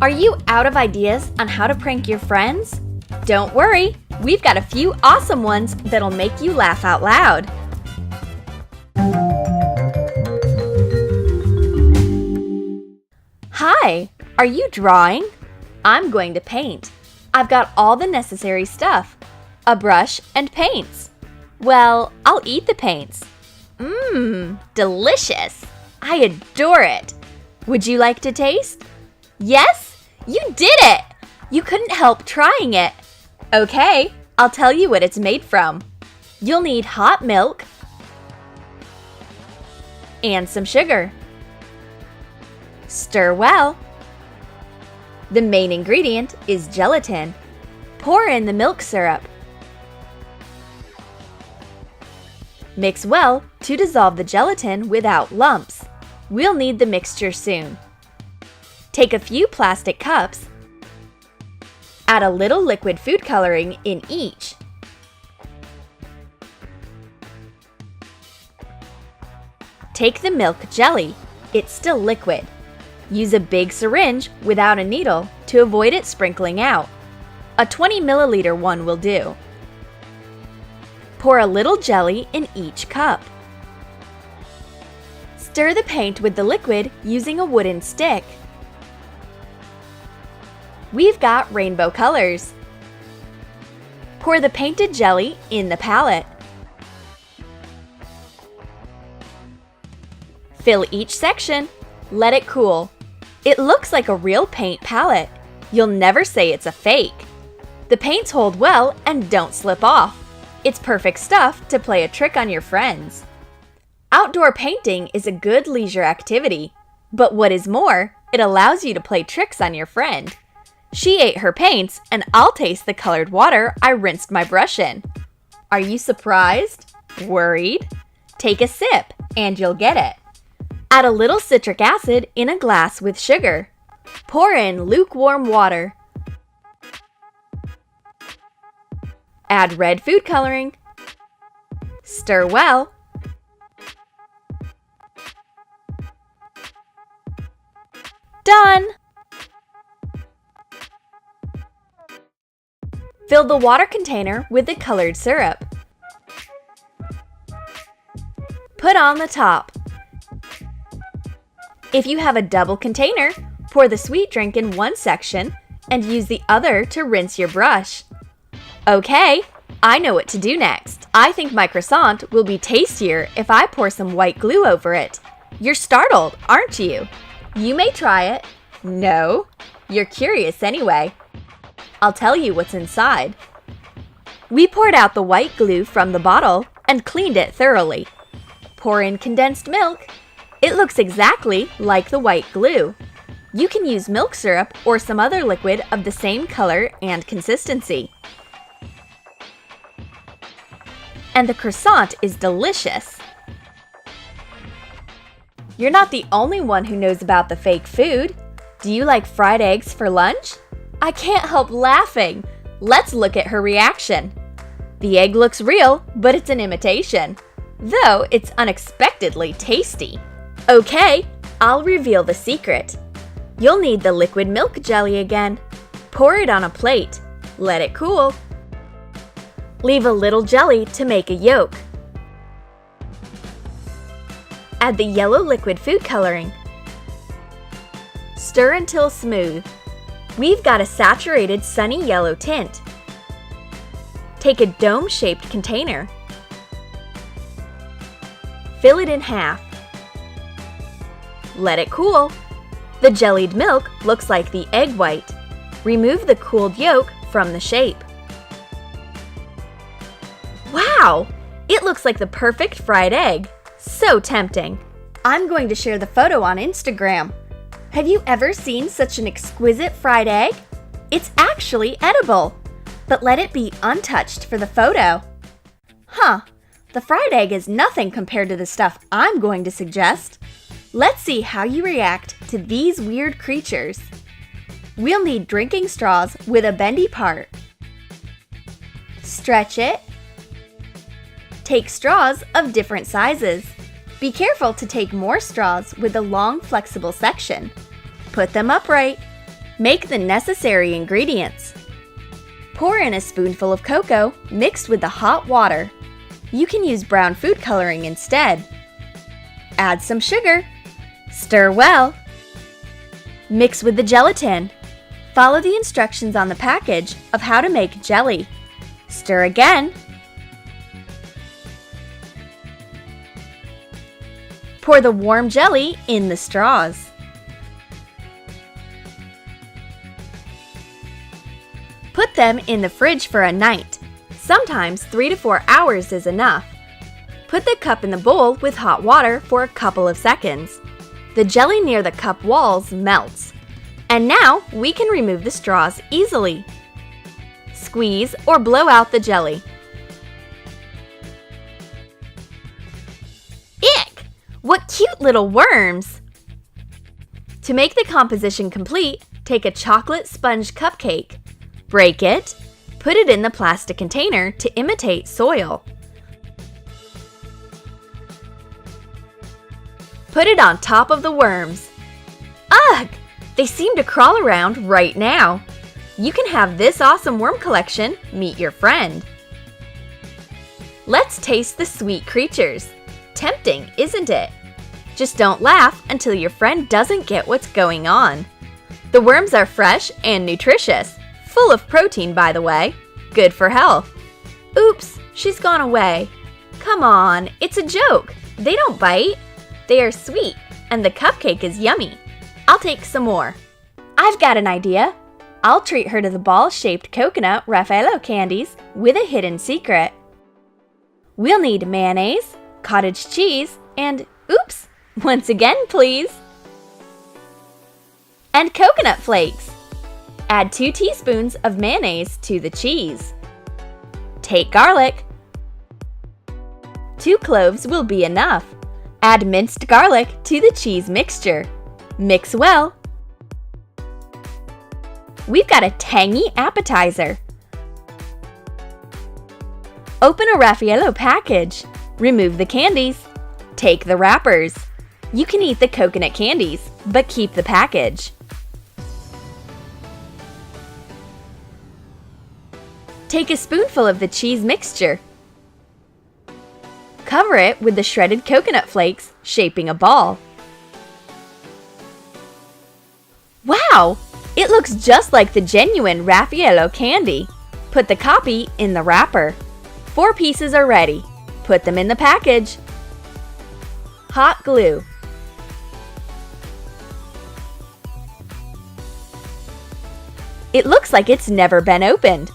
Are you out of ideas on how to prank your friends? Don't worry, we've got a few awesome ones that'll make you laugh out loud. Hi, are you drawing? I'm going to paint. I've got all the necessary stuff, a brush and paints. Well, I'll eat the paints. Delicious! I adore it. Would you like to taste? Yes, you did it! You couldn't help trying it. Okay, I'll tell you what it's made from. You'll need hot milk and some sugar. Stir well. The main ingredient is gelatin. Pour in the milk syrup. Mix well to dissolve the gelatin without lumps. We'll need the mixture soon. Take a few plastic cups. Add a little liquid food coloring in each. Take the milk jelly. It's still liquid. Use a big syringe without a needle to avoid it sprinkling out. A 20 milliliter one will do. Pour a little jelly in each cup. Stir the paint with the liquid using a wooden stick. We've got rainbow colors. Pour the painted jelly in the palette. Fill each section. Let it cool. It looks like a real paint palette. You'll never say it's a fake. The paints hold well and don't slip off. It's perfect stuff to play a trick on your friends. Outdoor painting is a good leisure activity, but what is more, it allows you to play tricks on your friend. She ate her paints, and I'll taste the colored water I rinsed my brush in. Are you surprised? Worried? Take a sip, and you'll get it. Add a little citric acid in a glass with sugar. Pour in lukewarm water. Add red food coloring. Stir well. Done! Fill the water container with the colored syrup. Put on the top. If you have a double container, pour the sweet drink in one section and use the other to rinse your brush. Okay, I know what to do next. I think my croissant will be tastier if I pour some white glue over it. You're startled, aren't you? You may try it. No? You're curious anyway. I'll tell you what's inside. We poured out the white glue from the bottle and cleaned it thoroughly. Pour in condensed milk. It looks exactly like the white glue. You can use milk syrup or some other liquid of the same color and consistency. And the croissant is delicious. You're not the only one who knows about the fake food. Do you like fried eggs for lunch? I can't help laughing. Let's look at her reaction. The egg looks real, but it's an imitation. Though it's unexpectedly tasty. Okay, I'll reveal the secret. You'll need the liquid milk jelly again. Pour it on a plate. Let it cool. Leave a little jelly to make a yolk. Add the yellow liquid food coloring. Stir until smooth. We've got a saturated sunny yellow tint. Take a dome-shaped container. Fill it in half. Let it cool. The jellied milk looks like the egg white. Remove the cooled yolk from the shape. Wow! It looks like the perfect fried egg. So tempting. I'm going to share the photo on Instagram. Have you ever seen such an exquisite fried egg? It's actually edible, but let it be untouched for the photo. Huh, the fried egg is nothing compared to the stuff I'm going to suggest. Let's see how you react to these weird creatures. We'll need drinking straws with a bendy part. Stretch it. Take straws of different sizes. Be careful to take more straws with a long, flexible section. Put them upright. Make the necessary ingredients. Pour in a spoonful of cocoa mixed with the hot water. You can use brown food coloring instead. Add some sugar. Stir well. Mix with the gelatin. Follow the instructions on the package of how to make jelly. Stir again. Pour the warm jelly in the straws. Put them in the fridge for a night. Sometimes 3 to 4 hours is enough. Put the cup in the bowl with hot water for a couple of seconds. The jelly near the cup walls melts. And now we can remove the straws easily. Squeeze or blow out the jelly. Ick! What cute little worms! To make the composition complete, take a chocolate sponge cupcake. Break it. Put it in the plastic container to imitate soil. Put it on top of the worms. Ugh! They seem to crawl around right now. You can have this awesome worm collection meet your friend. Let's taste the sweet creatures. Tempting, isn't it? Just don't laugh until your friend doesn't get what's going on. The worms are fresh and nutritious. Full of protein, by the way. Good for health. Oops, she's gone away. Come on, it's a joke. They don't bite. They are sweet, and the cupcake is yummy. I'll take some more. I've got an idea. I'll treat her to the ball-shaped coconut Raffaello candies with a hidden secret. We'll need mayonnaise, cottage cheese, and oops, once again, please. And coconut flakes. Add 2 teaspoons of mayonnaise to the cheese. Take garlic. 2 cloves will be enough. Add minced garlic to the cheese mixture. Mix well. We've got a tangy appetizer. Open a Raffaello package. Remove the candies. Take the wrappers. You can eat the coconut candies, but keep the package. Take a spoonful of the cheese mixture. Cover it with the shredded coconut flakes, shaping a ball. Wow! It looks just like the genuine Raffaello candy. Put the copy in the wrapper. 4 pieces are ready. Put them in the package. Hot glue. It looks like it's never been opened.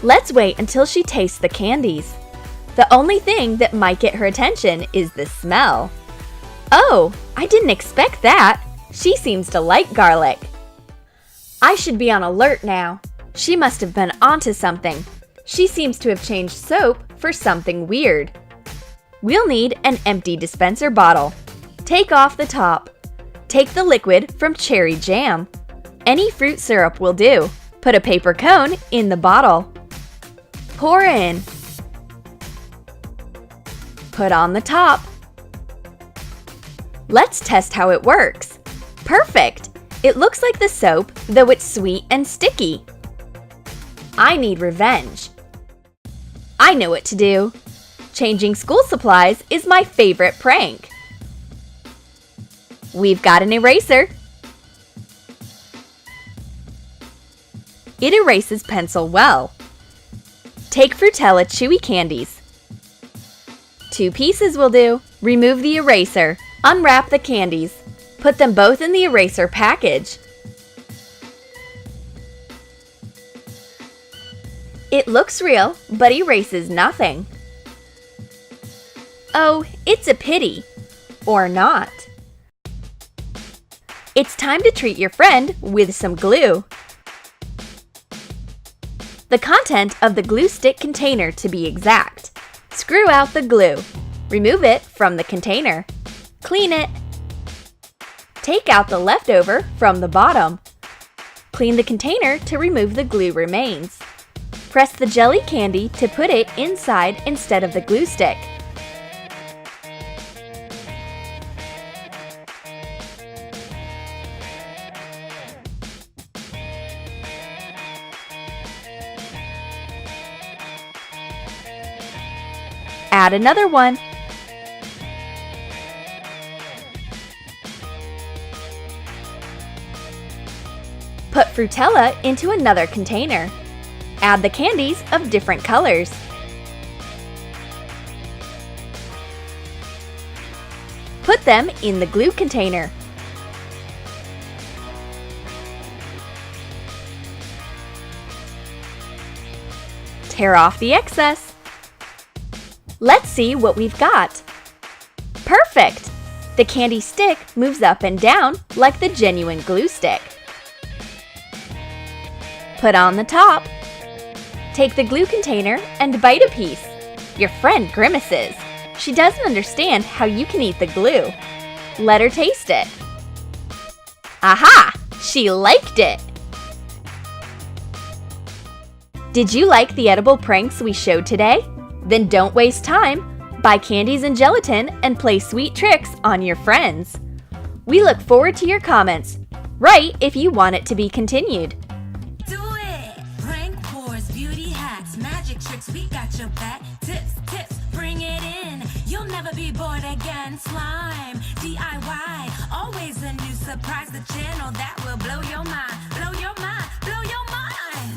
Let's wait until she tastes the candies. The only thing that might get her attention is the smell. Oh, I didn't expect that. She seems to like garlic. I should be on alert now. She must have been onto something. She seems to have changed soap for something weird. We'll need an empty dispenser bottle. Take off the top. Take the liquid from cherry jam. Any fruit syrup will do. Put a paper cone in the bottle. Pour in. Put on the top. Let's test how it works. Perfect! It looks like the soap, though it's sweet and sticky. I need revenge. I know what to do. Changing school supplies is my favorite prank. We've got an eraser. It erases pencil well. Take Frutella chewy candies. 2 pieces will do. Remove the eraser. Unwrap the candies. Put them both in the eraser package. It looks real, but erases nothing. Oh, it's a pity. Or not. It's time to treat your friend with some glue. The content of the glue stick container to be exact. Screw out the glue. Remove it from the container. Clean it. Take out the leftover from the bottom. Clean the container to remove the glue remains. Press the jelly candy to put it inside instead of the glue stick. Add another one. Put Fruitella into another container. Add the candies of different colors. Put them in the glue container. Tear off the excess. Let's see what we've got. Perfect! The candy stick moves up and down like the genuine glue stick. Put on the top. Take the glue container and bite a piece. Your friend grimaces. She doesn't understand how you can eat the glue. Let her taste it. Aha! She liked it! Did you like the edible pranks we showed today? Then don't waste time. Buy candies and gelatin and play sweet tricks on your friends. We look forward to your comments. Write if you want it to be continued. Do it! Prank wars, beauty hacks, magic tricks, we got your back. Tips, bring it in. You'll never be bored again. Slime, DIY, always a new surprise. The channel that will blow your mind, blow your mind, blow your mind.